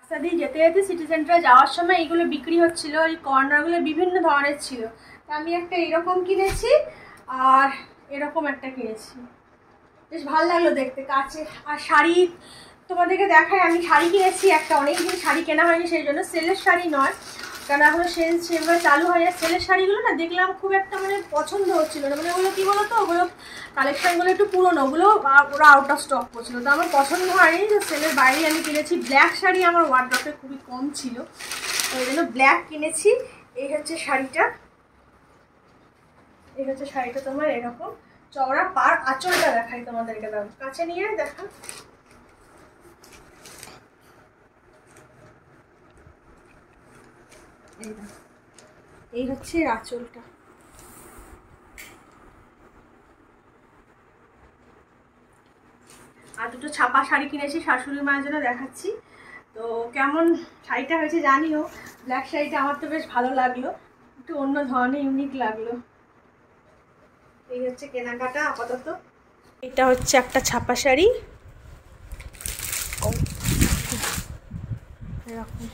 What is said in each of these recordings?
রাস্তা দিয়ে যেতে যেতে সিটি সেন্টারে যাওয়ার সময় এইগুলো বিক্রি হচ্ছিল, এই কর্নারগুলো বিভিন্ন ধরনের ছিল। তো আমি একটা এরকম কিনেছি আর এরকম একটা কিনেছি, বেশ ভালো লাগলো দেখতে কাছে। আর শাড়ি তোমাদেরকে দেখাই, আমি শাড়ি কিনেছি একটা, অনেকদিন শাড়ি কেনা হয়নি, সেই জন্য সেলের শাড়ি নয়, কারণ এখনো সেল সেভাবে চালু হয়নি। সেলের শাড়িগুলো না দেখলাম খুব একটা মানে পছন্দ হচ্ছিল না, মানে ওগুলো কী বলো তো, ওগুলো কালেকশানগুলো একটু পুরোনো, ওগুলো ওরা আউট অফ স্টক করছিল, তো আমার পছন্দ হয়নি। তো সেলের বাইরে আমি কিনেছি। ব্ল্যাক শাড়ি আমার ওয়ার্ড্রপে খুবই কম ছিল, তো ওই জন্য ব্ল্যাক কিনেছি। এই হচ্ছে শাড়িটা, এই হচ্ছে শাড়িটা তোমার এরকম চওড়া। পার আঁচলটা দেখাই তোমাদেরকে, দাম কাছে নিয়ে দেখা। এই হচ্ছে আঁচলটা। আর দুটো ছাপা শাড়ি কিনেছি শাশুড়ি মায়ের জন্য, দেখাচ্ছি। তো কেমন শাড়িটা হয়েছে জানিও। ব্ল্যাক শাড়িটা আমার তো বেশ ভালো লাগলো, একটু অন্য ধরনের ইউনিক লাগলো। এই হচ্ছে কেনাকাটা আপাতত। এটা হচ্ছে একটা ছাপা শাড়ি, এরকম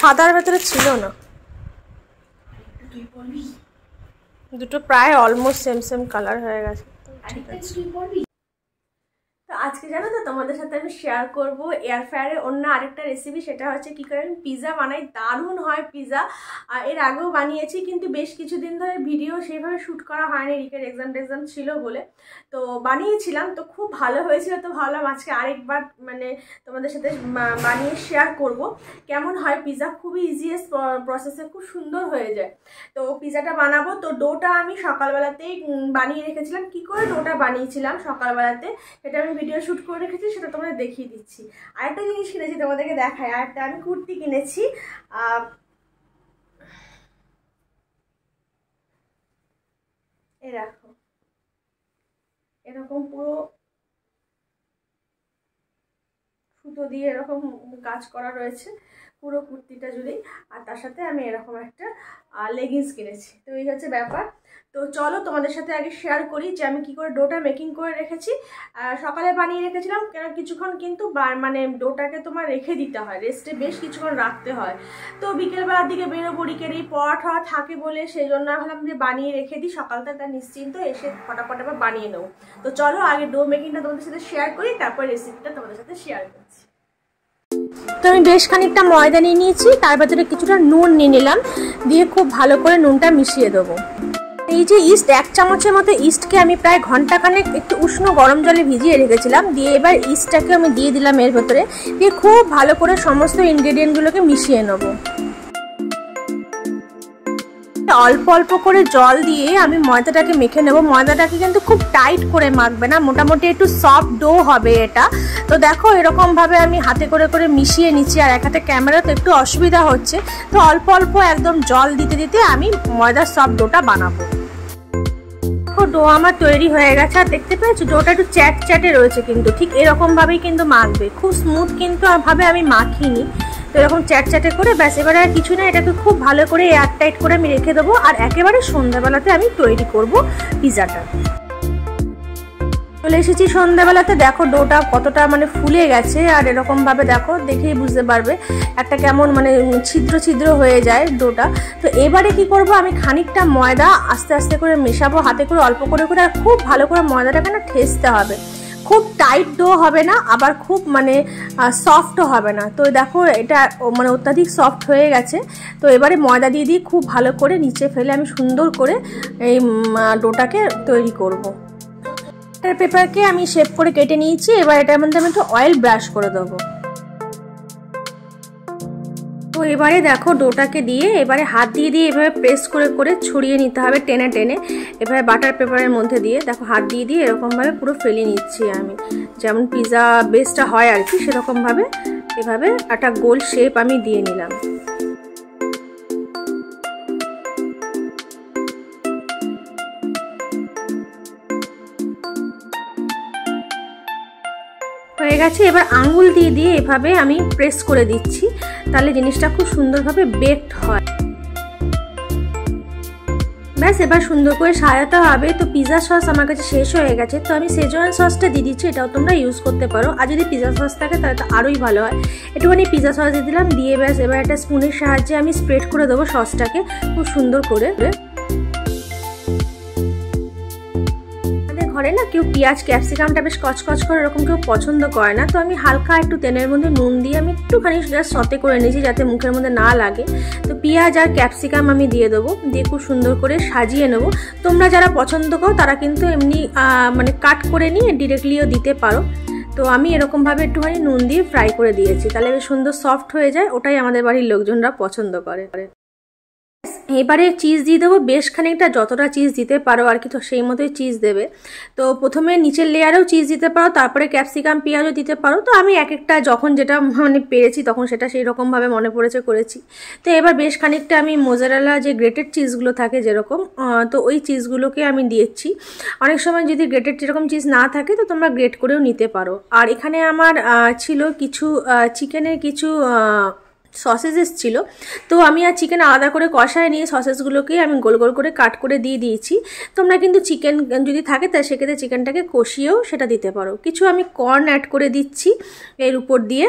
সাদার ভেতরে ছিল না, দুটো প্রায় অলমোস্ট সেম সেম কালার হয়ে গেছে। ঠিক আছে, তো আজকে জানো তো তোমাদের সাথে আমি শেয়ার করবো এয়ার ফ্রায়ারের অন্য আরেকটা রেসিপি। সেটা হচ্ছে কী করে আমি পিৎজা বানাই। দারুণ হয় পিৎজা, এর আগেও বানিয়েছি, কিন্তু বেশ কিছুদিন ধরে ভিডিও সেইভাবে শ্যুট করা হয়নি, রিকের এক্সাম ছিল বলে। তো বানিয়েছিলাম, তো খুব ভালো হয়েছিল, তো ভাবলাম আজকে আরেকবার মানে তোমাদের সাথে বানিয়ে শেয়ার করব কেমন হয় পিৎজা। খুবই ইজিয়েস্ট প্রসেসে খুব সুন্দর হয়ে যায়। তো পিৎজাটা বানাবো। তো ডোটা আমি সকালবেলাতেই বানিয়ে রেখেছিলাম। কি করে ডোটা বানিয়েছিলাম সকালবেলাতে সেটা আমি ভিডিও শ্যুট করে রেখেছি, সেটা তোমাদের দেখিয়ে দিচ্ছি। আরেকটা জিনিস কিনেছি তোমাদেরকে দেখাই, আরেকটা আমি কুর্তি কিনেছি। এই দেখো, এরকম পুরো সুতো দিয়ে এরকম কাজ করা রয়েছে পুরো কুর্তিটা জুড়েই। আর তার সাথে আমি এরকম একটা লেগিংস কিনেছি। তো এই হচ্ছে ব্যাপার। তো চলো তোমাদের সাথে আগে শেয়ার করি যে আমি কি করে ডোটা মেকিং করে রেখেছি। সকালে বানিয়ে রেখেছিলাম, কেন কিছুক্ষণ কিন্তু মানে ডোটাকে তোমার রেখে দিতে হয়, রেস্টে বেশ কিছুক্ষণ রাখতে হয়। তো বিকেলবেলার দিকে বেরোবো, রিকের এই পড়া ঠড়া থাকে বলে সেই জন্য ভাবলাম যে বানিয়ে রেখে দিই, সকালটা তার নিশ্চিন্ত এসে ফটাফট আবার বানিয়ে নেবো। তো চলো আগে ডো মেকিংটা তোমাদের সাথে শেয়ার করি, তারপর রেসিপিটা তোমাদের সাথে শেয়ার করছি। তো আমি বেশ খানিকটা ময়দা নিয়ে নিয়েছি, তার ভেতরে কিছুটা নুন নিয়ে নিলাম, দিয়ে খুব ভালো করে নুনটা মিশিয়ে দেবো। এই যে ইস্ট, 1 চামচের মতো ইস্টকে আমি প্রায় ঘন্টাখানেক একটু উষ্ণ গরম জলে ভিজিয়ে রেখেছিলাম। দিয়ে এবার ইস্টটাকে আমি দিয়ে দিলাম এর ভেতরে, দিয়ে খুব ভালো করে সমস্ত ইনগ্রেডিয়েন্টগুলোকে মিশিয়ে নেব। অল্প অল্প করে জল দিয়ে আমি ময়দাটাকে মেখে নেব। ময়দাটাকে কিন্তু খুব টাইট করে মাখবে না, মোটামুটি একটু সফট ডো হবে এটা। তো দেখো এরকমভাবে আমি হাতে করে করে মিশিয়ে নিচ্ছি, আর এক হাতে ক্যামেরাতে একটু অসুবিধা হচ্ছে, তো অল্প অল্প একদম জল দিতে দিতে আমি ময়দার সফট ডোটা বানাবো। ডো আমার তৈরি হয়ে গেছে, আর দেখতে পেয়েছো ডোটা একটু চ্যাট চ্যাটে রয়েছে, কিন্তু ঠিক এরকমভাবেই কিন্তু মাখবে, খুব স্মুথ কিন্তু ভাবে আমি মাখিনি। তো এরকম চ্যাট চ্যাটে করে ব্যাস, এবারে আর কিছু না, এটাকে খুব ভালো করে এয়ার টাইট করে আমি রেখে দেবো। আর একেবারে সন্ধ্যাবেলাতে আমি তৈরি করব পিৎজাটা। চলে এসেছি সন্ধ্যাবেলাতে, দেখো ডোটা কতটা মানে ফুলে গেছে, আর এরকমভাবে দেখো দেখেই বুঝতে পারবে একটা কেমন মানে ছিদ্র ছিদ্র হয়ে যায় ডোটা। তো এবারে কি করব, আমি খানিকটা ময়দা আস্তে আস্তে করে মেশাবো হাতে করে, অল্প করে করে, আর খুব ভালো করে ময়দাটাকে না ঠেসতে হবে। খুব টাইট ডো হবে না, আবার খুব মানে সফটও হবে না। তো দেখো এটা মানে অত্যাধিক সফট হয়ে গেছে। তো এবারে ময়দা দিয়ে দিয়ে খুব ভালো করে নিচে ফেলে আমি সুন্দর করে এই ডোটাকে তৈরি করব। পেপারকে আমি শেপ করে কেটে নিয়েছি, এবার এটার মধ্যে আমি একটু অয়েল ব্রাশ করে দেবো। তো এবারে দেখো ডোটাকে দিয়ে এবারে হাত দিয়ে দিয়ে এভাবে প্রেস করে করে ছড়িয়ে নিতে হবে, টেনে টেনে এভাবে বাটার পেপারের মধ্যে দিয়ে দেখো হাত দিয়ে দিয়ে এরকমভাবে পুরো ফেলে নিচ্ছি আমি, যেমন পিৎজা বেসটা হয় আর কি সেরকমভাবে এভাবে একটা গোল শেপ আমি দিয়ে নিলাম। হয়ে গেছে, এবার আঙুল দিয়ে দিয়ে এভাবে আমি প্রেস করে দিচ্ছি, তাহলে জিনিসটা খুব সুন্দরভাবে বেকড হয়। ব্যাস এবার সুন্দর করে সাজাতে হবে। তো পিৎজা সস আমার কাছে শেষ হয়ে গেছে, তো আমি সেজওয়ান সসটা দিয়ে দিচ্ছি, এটাও তোমরা ইউজ করতে পারো। আর যদি পিৎজা সস থাকে তাহলে তো আরোই ভালো হয়। একটুখানি পিৎজা সস দিয়ে দিলাম, দিয়ে ব্যাস এবার একটা স্পুনের সাহায্যে আমি স্প্রেড করে দেবো সসটাকে খুব সুন্দর করে। ঘরে না কেউ পেঁয়াজ ক্যাপসিকামটা বেশ কচকচ করে এরকম কেউ পছন্দ করে না, তো আমি হালকা একটু তেলের মধ্যে নুন দিয়ে আমি একটুখানি জাস্ট সতে করে নিয়েছি যাতে মুখের মধ্যে না লাগে। তো পেঁয়াজ আর ক্যাপসিকাম আমি দিয়ে দেবো, দিয়ে খুব সুন্দর করে সাজিয়ে নেবো। তোমরা যারা পছন্দ করো তারা কিন্তু এমনি মানে কাট করে নিয়ে ডিরেক্টলিও দিতে পারো। তো আমি এরকমভাবে একটুখানি নুন দিয়ে ফ্রাই করে দিয়েছি, তাহলে বেশ সুন্দর সফট হয়ে যায়, ওটাই আমাদের বাড়ির লোকজনরা পছন্দ করে। এবারে চিজ দিয়ে দেবো বেশ খানিকটা, যতটা চিজ দিতে পারো আর কি, তো সেই মতোই চিজ দেবে। তো প্রথমে নিচের লেয়ারেও চিজ দিতে পারো, তারপরে ক্যাপসিকাম পেঁয়াজও দিতে পারো। তো আমি এক একটা যখন যেটা মানে পেরেছি তখন সেটা সেই রকমভাবে মনে পড়েছে করেছি। তো এবার বেশ খানিকটা আমি মোজারেলা যে গ্রেটেড চিজগুলো থাকে যেরকম, তো ওই চিজগুলোকে আমি দিয়েছি। অনেক সময় যদি গ্রেটেড যেরকম চিজ না থাকে তো তোমরা গ্রেট করেও নিতে পারো। আর এখানে আমার ছিল কিছু চিকেনের কিছু সসেস ছিল, তো আমি আর চিকেন আলাদা করে কষায় নিয়ে সসেসগুলোকে আমি গোল গোল করে কাট করে দিয়ে দিয়েছি। তোমরা কিন্তু চিকেন যদি থাকে তাহলে সেক্ষেত্রে চিকেনটাকে কষিয়েও সেটা দিতে পারো। কিছু আমি কর্ন অ্যাড করে দিচ্ছি এর উপর দিয়ে,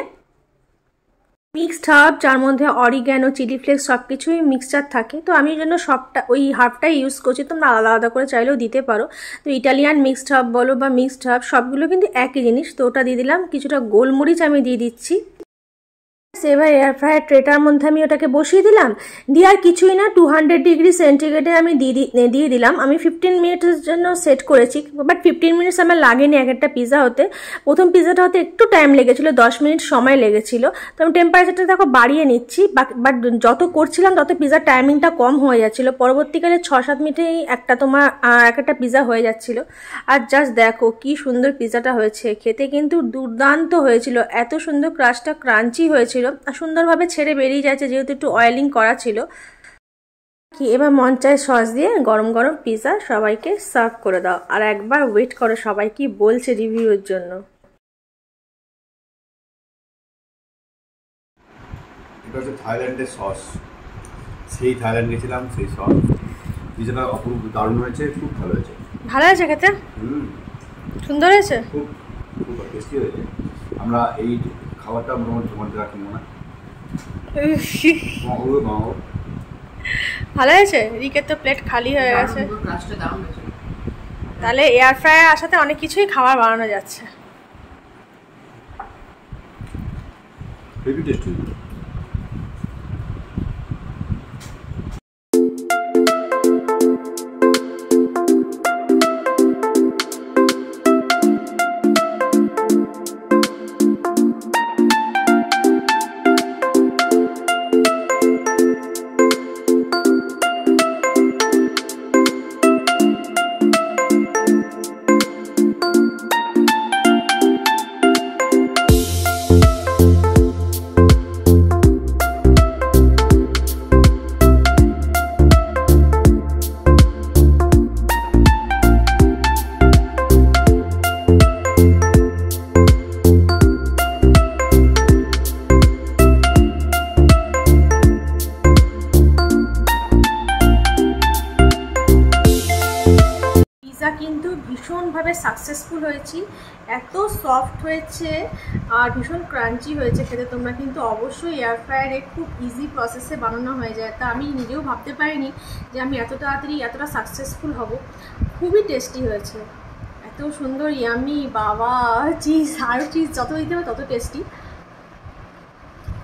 মিক্সড হার্ব যার মধ্যে অরিগ্যানো চিলি ফ্লেক্স সব কিছুই মিক্সচার থাকে। তো আমি জন্য সবটা ওই হার্বটাই ইউজ করছি, তোমরা আলাদা আলাদা করে চাইলেও দিতে পারো। তো ইটালিয়ান মিক্সড হার্ব বলো বা মিক্সড হার্ব সবগুলো কিন্তু একই জিনিস। তো ওটা দিয়ে দিলাম, কিছুটা গোলমরিচ আমি দিয়ে দিচ্ছি। এবার এয়ার ফ্রায়ার ট্রেটার মধ্যে আমি ওটাকে বসিয়ে দিলাম, দিয়ে আর কিছুই না 200 ডিগ্রি সেন্টিগ্রেডে আমি দিয়ে দিলাম। আমি 15 মিনিটের জন্য সেট করেছি, বাট 15 মিনিটস আমার লাগেনি এক একটা পিৎজা হতে। প্রথম পিৎজাটা হতে একটু টাইম লেগেছিলো, 10 মিনিট সময় লেগেছিল। তো আমি টেম্পারেচারটা দেখো বাড়িয়ে নিচ্ছি, বাট যত করছিলাম তত পিৎজার টাইমিংটা কম হয়ে যাচ্ছিলো। পরবর্তীকালে 6-7 মিনিটেই একটা তোমার এক একটা পিৎজা হয়ে যাচ্ছিলো। আর জাস্ট দেখো কি সুন্দর পিৎজাটা হয়েছে, খেতে কিন্তু দুর্দান্ত হয়েছিল, এত সুন্দর ক্রাস্টটা ক্রাঞ্চি হয়েছিল, সুন্দরভাবে ছেড়ে বেরিয়ে যাচ্ছে যেহেতু একটু অয়েলিং করা ছিল। কি এবার মন চায় সস দিয়ে গরম গরম পিৎজা সবাইকে সার্ভ করে দাও। আর একবার ওয়েট করো সবাই কি বলছে রিভিউর জন্য। এটা হচ্ছে থাইল্যান্ডের সস, সেই থাইল্যান্ড গেছিলাম, সেই সস। পিৎজাটা অপূর্ব দারুণ হয়েছে, খুব ভালো হয়েছে। ভালো আছে খেতে, সুন্দর হয়েছে, খুব খুব টেস্টি হয়েছে। আমরা এই খাবারটা মোটামুটি তোমাদের রাখি মনে ভালো হয়েছে। রিকের তো প্লেট খালি হয়ে গেছে, তাহলে এয়ার ফ্রায়ার আসাতে অনেক কিছুই খাবার বানানো যাচ্ছে। Heavy tasty. কিন্তু ভীষণভাবে সাকসেসফুল হয়েছি, এত সফট হয়েছে আর ভীষণ ক্রাঞ্চি হয়েছে খেতে। তোমরা কিন্তু অবশ্যই এয়ার ফ্রায়ারে খুব ইজি প্রসেসে বানানো হয়ে যায়, তা আমি নিজেও ভাবতে পারিনি যে আমি এত তাড়াতাড়ি এতটা সাকসেসফুল হব। খুবই টেস্টি হয়েছে, এত সুন্দর ইয়ামি, বাবা চিজ আর চিজ যত দিতে হবে তত টেস্টি।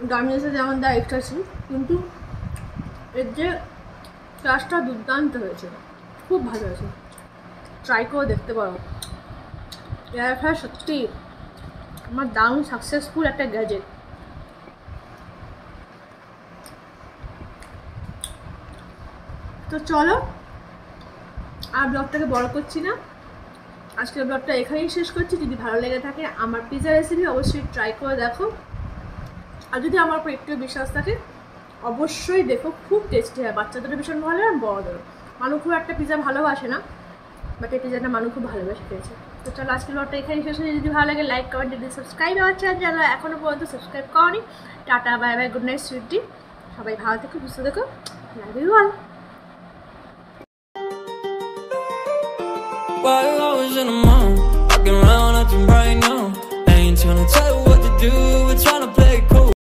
ডমিনোসে যেমন দেয় এক্সট্রা চিজ, কিন্তু এর যে ক্রাস্টটা দুর্দান্ত হয়েছে, খুব ভালো হয়েছে, ট্রাই করে দেখতে পারো। এয়ার ফ্রায়ার সত্যি আমার দারুণ সাকসেসফুল একটা গ্যাজেট। তো চলো আর ব্লগটাকে বড় করছি না, আজকের ব্লগটা এখানেই শেষ করছি। যদি ভালো লেগে থাকে আমার পিৎজা রেসিপি অবশ্যই ট্রাই করে দেখো, আর যদি আমার উপর একটু বিশ্বাস থাকে অবশ্যই দেখো, খুব টেস্টি হয়। বাচ্চাদেরও ভীষণ ভালো আর বড়দেরও। মানুষ খুব একটা পিৎজা ভালোবাসে না, বাট এই পিৎজাটা মানুষ খুব ভালোবেসে খেয়েছে। তো চলো আজকের ব্লগটা এখানে শেষ হয়ে, যদি ভালো লাগে লাইক কমেন্ট যদি সাবস্ক্রাইব আমার চ্যানেল যারা এখনও পর্যন্ত সাবস্ক্রাইব করনি, tata bye bye, good night, sweet dream. সবাই ভালো থেকো, সুস্থ থেকো, love you all. while I was in the mall, walking around acting right now. I ain't tryna tell you what to do, we're tryna play